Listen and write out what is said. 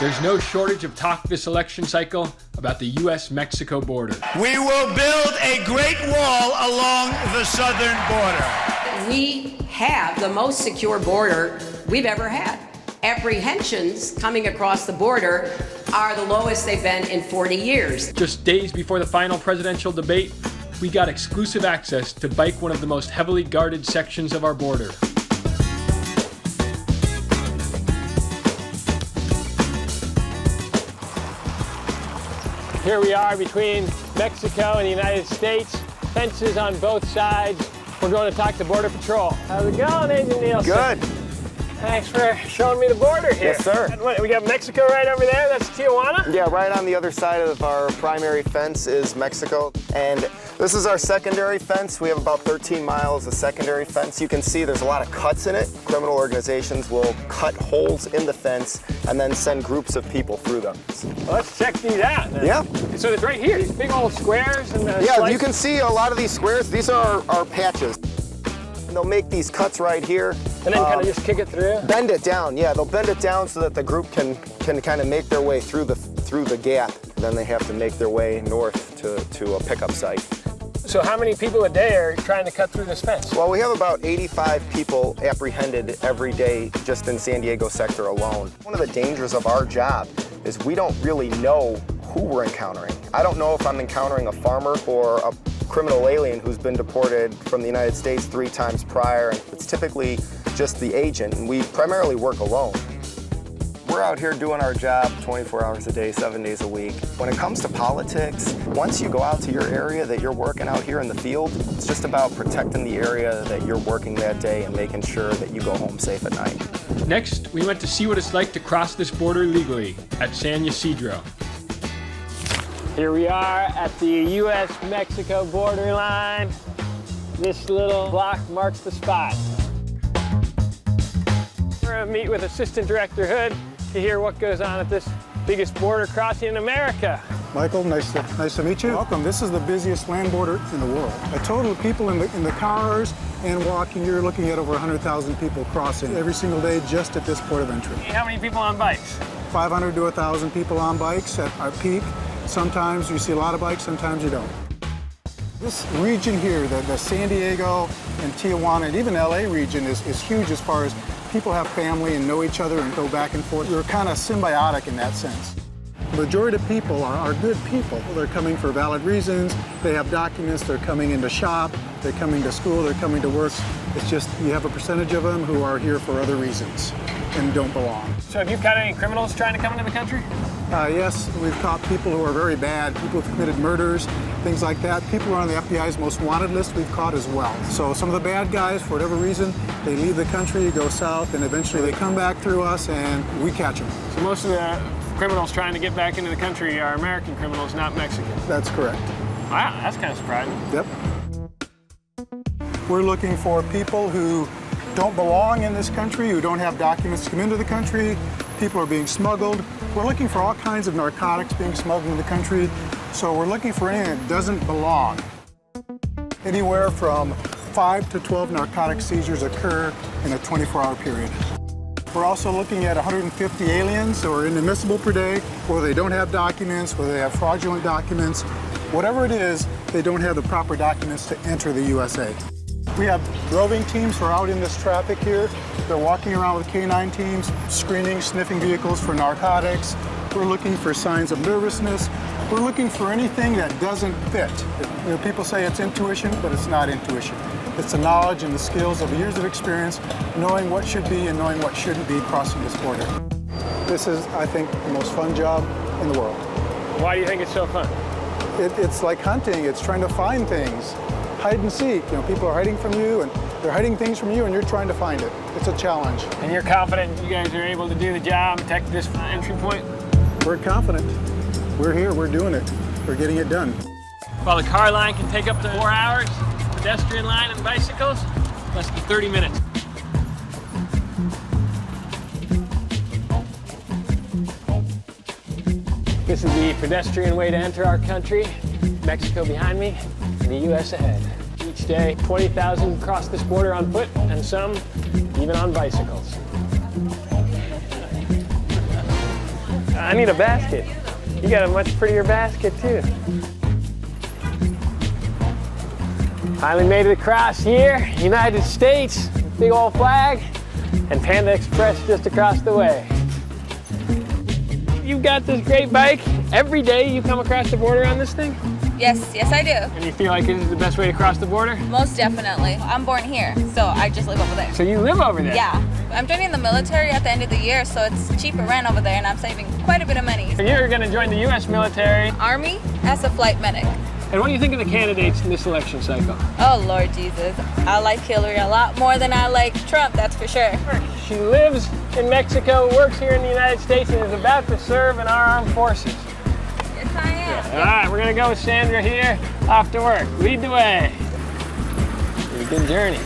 There's no shortage of talk this election cycle about the U.S.-Mexico border. We will build a great wall along the southern border. We have the most secure border we've ever had. Apprehensions coming across the border are the lowest they've been in 40 years. Just days before the final presidential debate, we got exclusive access to bike one of the most heavily guarded sections of our border. Here we are between Mexico and the United States. Fences on both sides. We're going to talk to Border Patrol. How's it going, Agent Nielsen? Good. Thanks for showing me the border here. Yes, sir. And what, we got Mexico right over there? That's Tijuana? Yeah, right on the other side of our primary fence is Mexico. And this is our secondary fence. We have about 13 miles of secondary fence. You can see there's a lot of cuts in it. Criminal organizations will cut holes in the fence and then send groups of people through them. Well, let's check these out then. Yeah. So it's right here, these big old squares and yeah, slices. You can see a lot of these squares. These are our patches. And they'll make these cuts right here. And then kind of just kick it through? Bend it down, yeah. They'll bend it down so that the group can kind of make their way through the gap. Then they have to make their way north to a pickup site. So how many people a day are trying to cut through this fence? Well, we have about 85 people apprehended every day just in San Diego sector alone. One of the dangers of our job is we don't really know who we're encountering. I don't know if I'm encountering a farmer or a criminal alien who's been deported from the United States 3 times prior. It's typically just the agent, and we primarily work alone. We're out here doing our job 24 hours a day, 7 days a week. When it comes to politics, once you go out to your area that you're working out here in the field, it's just about protecting the area that you're working that day and making sure that you go home safe at night. Next, we went to see what it's like to cross this border legally at San Ysidro. Here we are at the U.S.-Mexico borderline. This little block marks the spot. We're going to meet with Assistant Director Hood to hear what goes on at this biggest border crossing in America. Michael, nice to meet you. Welcome. This is the busiest land border in the world. A total of people in the cars and walking, you're looking at over 100,000 people crossing every single day just at this port of entry. How many people on bikes? 500 to 1,000 people on bikes at our peak. Sometimes you see a lot of bikes, sometimes you don't. This region here, the San Diego and Tijuana and even LA region is huge as far as people have family and know each other and go back and forth. We're kind of symbiotic in that sense. The majority of people are good people. They're coming for valid reasons. They have documents. They're coming in to shop. They're coming to school. They're coming to work. It's just you have a percentage of them who are here for other reasons and don't belong. So have you caught any criminals trying to come into the country? Yes, we've caught people who are very bad, people who've committed murders, things like that. People who are on the FBI's most wanted list we've caught as well. So some of the bad guys, for whatever reason, they leave the country, go south, and eventually they come back through us and we catch them. So most of the criminals trying to get back into the country are American criminals, not Mexican. That's correct. Wow, that's kind of surprising. Yep. We're looking for people who don't belong in this country, who don't have documents to come into the country. People are being smuggled. We're looking for all kinds of narcotics being smuggled into the country. So we're looking for anything that doesn't belong. Anywhere from 5 to 12 narcotic seizures occur in a 24-hour period. We're also looking at 150 aliens who are inadmissible per day, whether they don't have documents, whether they have fraudulent documents. Whatever it is, they don't have the proper documents to enter the USA. We have roving teams who are out in this traffic here. They're walking around with K9 teams, screening, sniffing vehicles for narcotics. We're looking for signs of nervousness. We're looking for anything that doesn't fit. You know, people say it's intuition, but it's not intuition. It's the knowledge and the skills of years of experience, knowing what should be and knowing what shouldn't be crossing this border. This is, I think, the most fun job in the world. Why do you think it's so fun? It's like hunting. It's trying to find things. Hide and seek. You know, people are hiding from you, and they're hiding things from you, and you're trying to find it. It's a challenge. And you're confident you guys are able to do the job, protect this entry point? We're confident. We're here. We're doing it. We're getting it done. While the car line can take up to 4 hours, pedestrian line and bicycles, less than 30 minutes. This is the pedestrian way to enter our country. Mexico behind me, and the U.S. ahead. Each day, 20,000 cross this border on foot, and some even on bicycles. I need a basket. You got a much prettier basket too. Finally made it across here, United States, big old flag, and Panda Express just across the way. You've got this great bike. Every day you come across the border on this thing? Yes, yes I do. And you feel like this is the best way to cross the border? Most definitely. I'm born here, so I just live over there. So you live over there? Yeah. I'm joining the military at the end of the year, so it's cheaper rent over there, and I'm saving quite a bit of money. So you're going to join the U.S. military. Army as a flight medic. And what do you think of the candidates in this election cycle? Oh, Lord Jesus. I like Hillary a lot more than I like Trump, that's for sure. She lives in Mexico, works here in the United States, and is about to serve in our armed forces. Yes, I am. All right, we're going to go with Sandra here, off to work. Lead the way. Have a good journey.